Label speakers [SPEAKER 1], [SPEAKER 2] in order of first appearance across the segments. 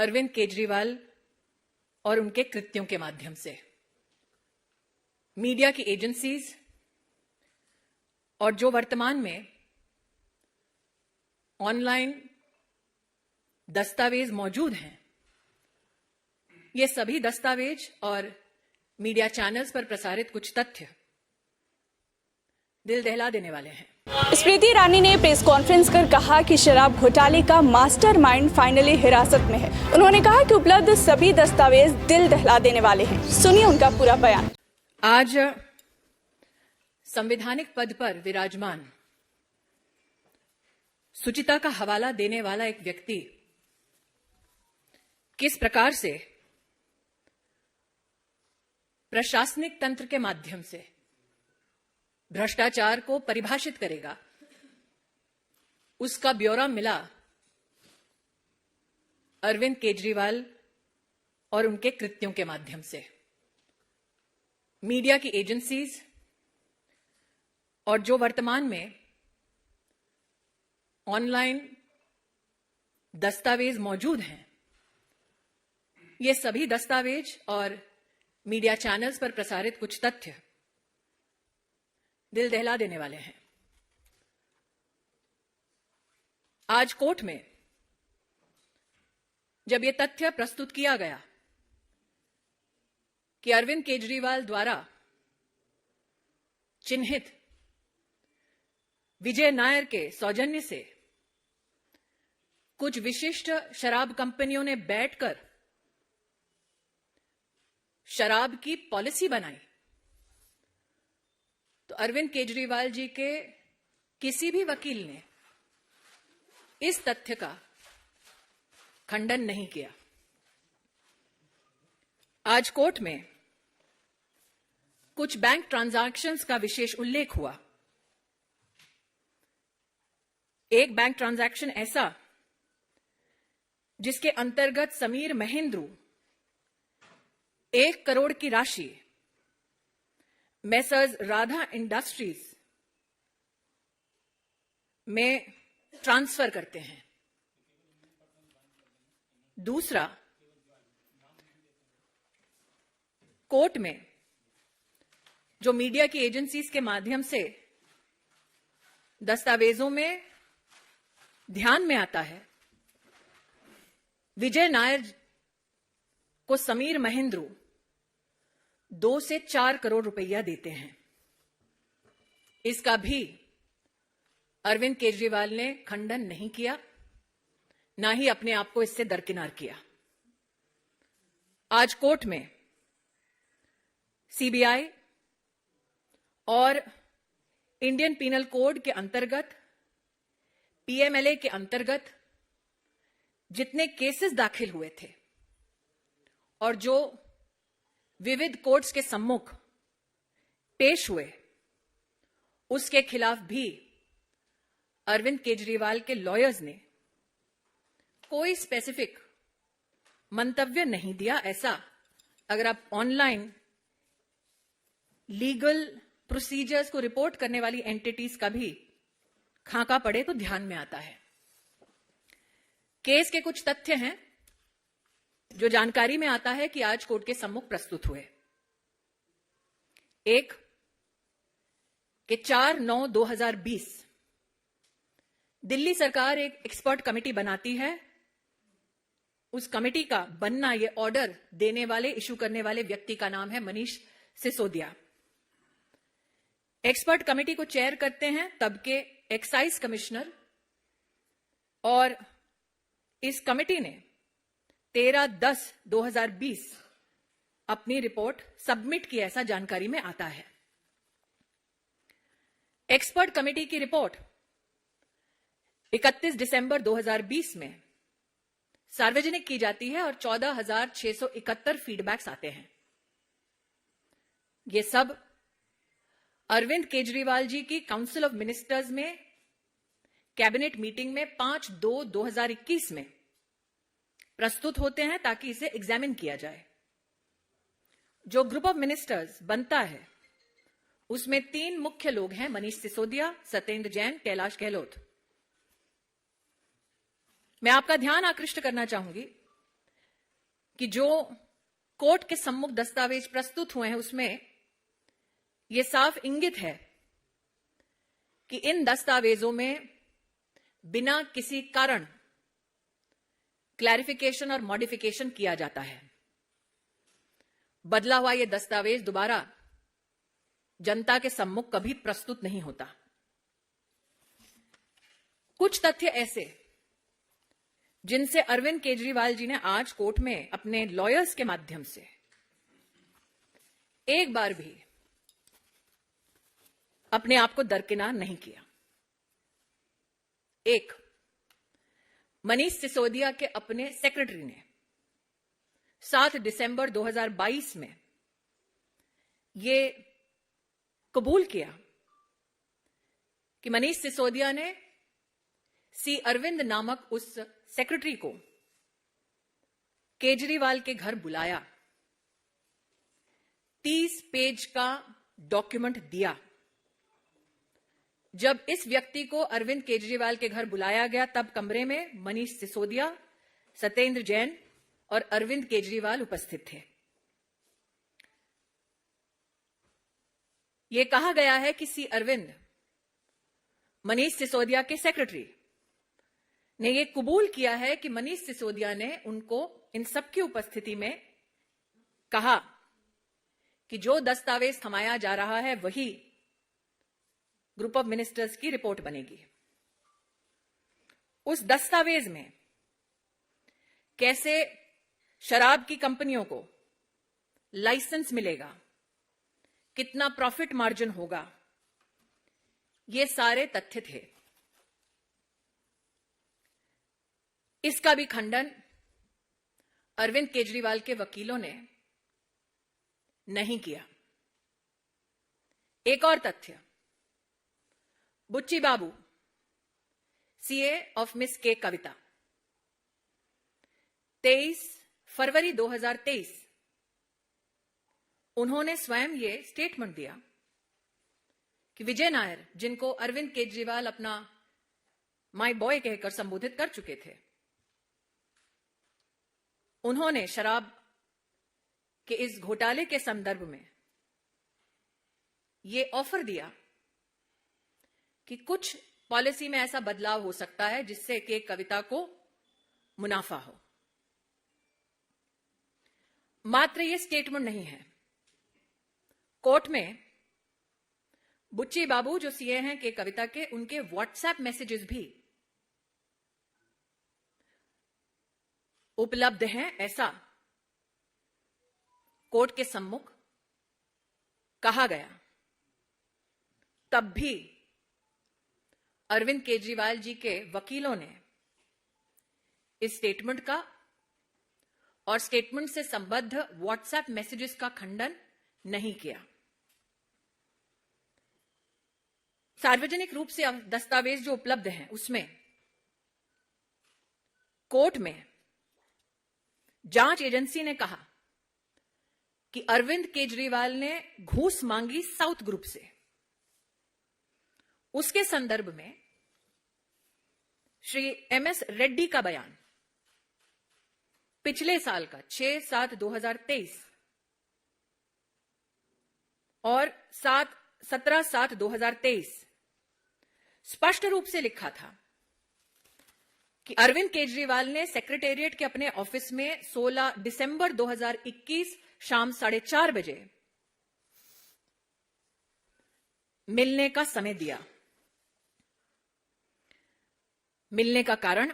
[SPEAKER 1] अरविंद केजरीवाल और उनके कृत्यों के माध्यम से मीडिया की एजेंसीज और जो वर्तमान में ऑनलाइन दस्तावेज मौजूद हैं, ये सभी दस्तावेज और मीडिया चैनल्स पर प्रसारित कुछ तथ्य दिल दहला देने वाले हैं।
[SPEAKER 2] स्मृति ईरानी ने प्रेस कॉन्फ्रेंस कर कहा कि शराब घोटाले का मास्टरमाइंड फाइनली हिरासत में है। उन्होंने कहा कि उपलब्ध सभी दस्तावेज दिल दहला देने वाले हैं। सुनिए उनका पूरा बयान।
[SPEAKER 1] आज संवैधानिक पद पर विराजमान सुचिता का हवाला देने वाला एक व्यक्ति किस प्रकार से प्रशासनिक तंत्र के माध्यम से भ्रष्टाचार को परिभाषित करेगा, उसका ब्यौरा मिला अरविंद केजरीवाल और उनके कृत्यों के माध्यम से मीडिया की एजेंसीज और जो वर्तमान में ऑनलाइन दस्तावेज मौजूद हैं, ये सभी दस्तावेज और मीडिया चैनल्स पर प्रसारित कुछ तथ्य दिल दहला देने वाले हैं। आज कोर्ट में जब यह तथ्य प्रस्तुत किया गया कि अरविंद केजरीवाल द्वारा चिन्हित विजय नायर के सौजन्य से कुछ विशिष्ट शराब कंपनियों ने बैठकर शराब की पॉलिसी बनाई, तो अरविंद केजरीवाल जी के किसी भी वकील ने इस तथ्य का खंडन नहीं किया। आज कोर्ट में कुछ बैंक ट्रांजैक्शंस का विशेष उल्लेख हुआ। एक बैंक ट्रांजैक्शन ऐसा जिसके अंतर्गत समीर महेंद्रू 1 करोड़ की राशि मैसर्स राधा इंडस्ट्रीज में ट्रांसफर करते हैं। दूसरा, कोर्ट में जो मीडिया की एजेंसीज के माध्यम से दस्तावेजों में ध्यान में आता है, विजय नायर को समीर महेंद्रू 2 से 4 करोड़ रुपया देते हैं। इसका भी अरविंद केजरीवाल ने खंडन नहीं किया, ना ही अपने आप को इससे दरकिनार किया। आज कोर्ट में सीबीआई और इंडियन पीनल कोड के अंतर्गत, पीएमएलए के अंतर्गत जितने केसेस दाखिल हुए थे और जो विविध कोर्ट्स के सम्मुख पेश हुए, उसके खिलाफ भी अरविंद केजरीवाल के लॉयर्स ने कोई स्पेसिफिक मंतव्य नहीं दिया। ऐसा अगर आप ऑनलाइन लीगल प्रोसीजर्स को रिपोर्ट करने वाली एंटिटीज का भी खाका पड़े तो ध्यान में आता है। केस के कुछ तथ्य हैं जो जानकारी में आता है कि आज कोर्ट के सम्मुख प्रस्तुत हुए। एक कि 4/9/2020 दिल्ली सरकार एक एक्सपर्ट कमेटी बनाती है। उस कमेटी का बनना, यह ऑर्डर देने वाले, इशू करने वाले व्यक्ति का नाम है मनीष सिसोदिया। एक्सपर्ट कमेटी को चेयर करते हैं तब के एक्साइज कमिश्नर, और इस कमेटी ने 13/10/2020 अपनी रिपोर्ट सबमिट की, ऐसा जानकारी में आता है। एक्सपर्ट कमेटी की रिपोर्ट 31 दिसंबर 2020 में सार्वजनिक की जाती है और 14,671 फीडबैक्स आते हैं। ये सब अरविंद केजरीवाल जी की काउंसिल ऑफ मिनिस्टर्स में कैबिनेट मीटिंग में 5/2/2021 में प्रस्तुत होते हैं ताकि इसे एग्जामिन किया जाए। जो ग्रुप ऑफ मिनिस्टर्स बनता है उसमें 3 मुख्य लोग हैं, मनीष सिसोदिया, सत्येंद्र जैन, कैलाश गहलोत। मैं आपका ध्यान आकृष्ट करना चाहूंगी कि जो कोर्ट के सम्मुख दस्तावेज प्रस्तुत हुए हैं उसमें यह साफ इंगित है कि इन दस्तावेजों में बिना किसी कारण क्लैरिफिकेशन और मॉडिफिकेशन किया जाता है। बदला हुआ यह दस्तावेज दोबारा जनता के सम्मुख कभी प्रस्तुत नहीं होता। कुछ तथ्य ऐसे जिनसे अरविंद केजरीवाल जी ने आज कोर्ट में अपने लॉयर्स के माध्यम से एक बार भी अपने आप को दरकिनार नहीं किया। एक, मनीष सिसोदिया के अपने सेक्रेटरी ने 7 दिसंबर 2022 में यह कबूल किया कि मनीष सिसोदिया ने सी अरविंद नामक उस सेक्रेटरी को केजरीवाल के घर बुलाया, 30 पेज का डॉक्यूमेंट दिया। जब इस व्यक्ति को अरविंद केजरीवाल के घर बुलाया गया तब कमरे में मनीष सिसोदिया, सत्येंद्र जैन और अरविंद केजरीवाल उपस्थित थे। यह कहा गया है कि सी अरविंद मनीष सिसोदिया के सेक्रेटरी ने यह कबूल किया है कि मनीष सिसोदिया ने उनको इन सबकी उपस्थिति में कहा कि जो दस्तावेज थमाया जा रहा है वही ग्रुप ऑफ मिनिस्टर्स की रिपोर्ट बनेगी। उस दस्तावेज में कैसे शराब की कंपनियों को लाइसेंस मिलेगा, कितना प्रॉफिट मार्जिन होगा, ये सारे तथ्य थे। इसका भी खंडन अरविंद केजरीवाल के वकीलों ने नहीं किया। एक और तथ्य, बुच्ची बाबू, सीए ऑफ मिस के कविता, 23 फरवरी 2023 उन्होंने स्वयं ये स्टेटमेंट दिया कि विजय नायर, जिनको अरविंद केजरीवाल अपना माय बॉय कहकर संबोधित कर चुके थे, उन्होंने शराब के इस घोटाले के संदर्भ में ये ऑफर दिया कि कुछ पॉलिसी में ऐसा बदलाव हो सकता है जिससे कि कविता को मुनाफा हो। मात्र ये स्टेटमेंट नहीं है, कोर्ट में बुच्ची बाबू जो सीए हैं के कविता के, उनके व्हाट्सएप मैसेजेस भी उपलब्ध हैं, ऐसा कोर्ट के सम्मुख कहा गया। तब भी अरविंद केजरीवाल जी के वकीलों ने इस स्टेटमेंट का और स्टेटमेंट से संबद्ध व्हाट्सएप मैसेजेस का खंडन नहीं किया। सार्वजनिक रूप से दस्तावेज जो उपलब्ध हैं उसमें कोर्ट में जांच एजेंसी ने कहा कि अरविंद केजरीवाल ने घूस मांगी साउथ ग्रुप से। उसके संदर्भ में श्री एमएस रेड्डी का बयान पिछले साल का 6/7/2023 और 17/7/2023 स्पष्ट रूप से लिखा था कि अरविंद केजरीवाल ने सेक्रेटेरिएट के अपने ऑफिस में 16 दिसंबर 2021 शाम 4:30 बजे मिलने का समय दिया। मिलने का कारण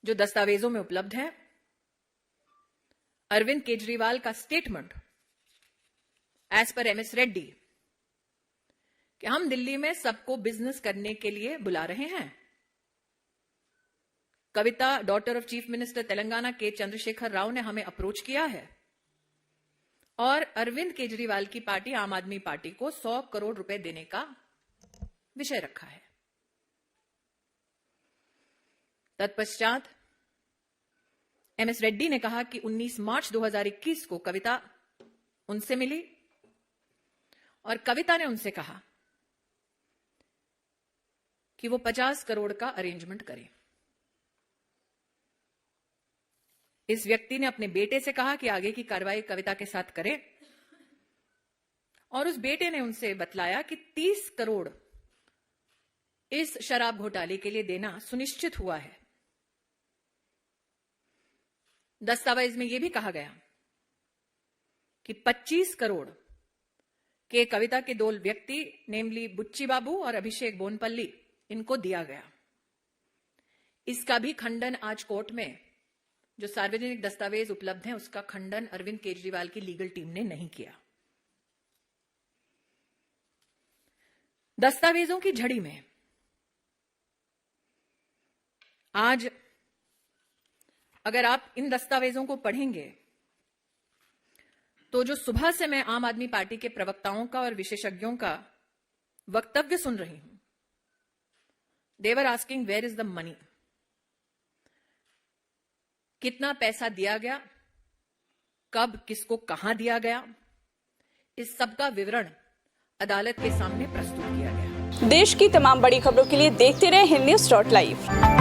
[SPEAKER 1] जो दस्तावेजों में उपलब्ध है, अरविंद केजरीवाल का स्टेटमेंट एज पर एमएस रेड्डी कि हम दिल्ली में सबको बिजनेस करने के लिए बुला रहे हैं। Kavita, daughter of chief minister Telangana K Chandrashekar Rao ने हमें अप्रोच किया है और अरविंद केजरीवाल की पार्टी आम आदमी पार्टी को 100 करोड़ रुपए देने का विषय रखा है। तत्पश्चात एमएस रेड्डी ने कहा कि 19 मार्च 2021 को कविता उनसे मिली और कविता ने उनसे कहा कि वो 50 करोड़ का अरेंजमेंट करें। इस व्यक्ति ने अपने बेटे से कहा कि आगे की कार्रवाई कविता के साथ करें, और उस बेटे ने उनसे बतलाया कि 30 करोड़ इस शराब घोटाले के लिए देना सुनिश्चित हुआ है। दस्तावेज में यह भी कहा गया कि 25 करोड़ के कविता के 2 व्यक्ति नेमली बुच्ची बाबू और अभिषेक बोनपल्ली, इनको दिया गया। इसका भी खंडन आज कोर्ट में, जो सार्वजनिक दस्तावेज उपलब्ध हैं, उसका खंडन अरविंद केजरीवाल की लीगल टीम ने नहीं किया। दस्तावेजों की झड़ी में आज अगर आप इन दस्तावेजों को पढ़ेंगे तो जो सुबह से मैं आम आदमी पार्टी के प्रवक्ताओं का और विशेषज्ञों का वक्तव्य सुन रही हूं, they're asking where is the money, कितना पैसा दिया गया, कब किसको कहां दिया गया, इस सब का विवरण अदालत के सामने प्रस्तुत किया गया।
[SPEAKER 2] देश की तमाम बड़ी खबरों के लिए देखते रहे हिंद न्यूज़.live।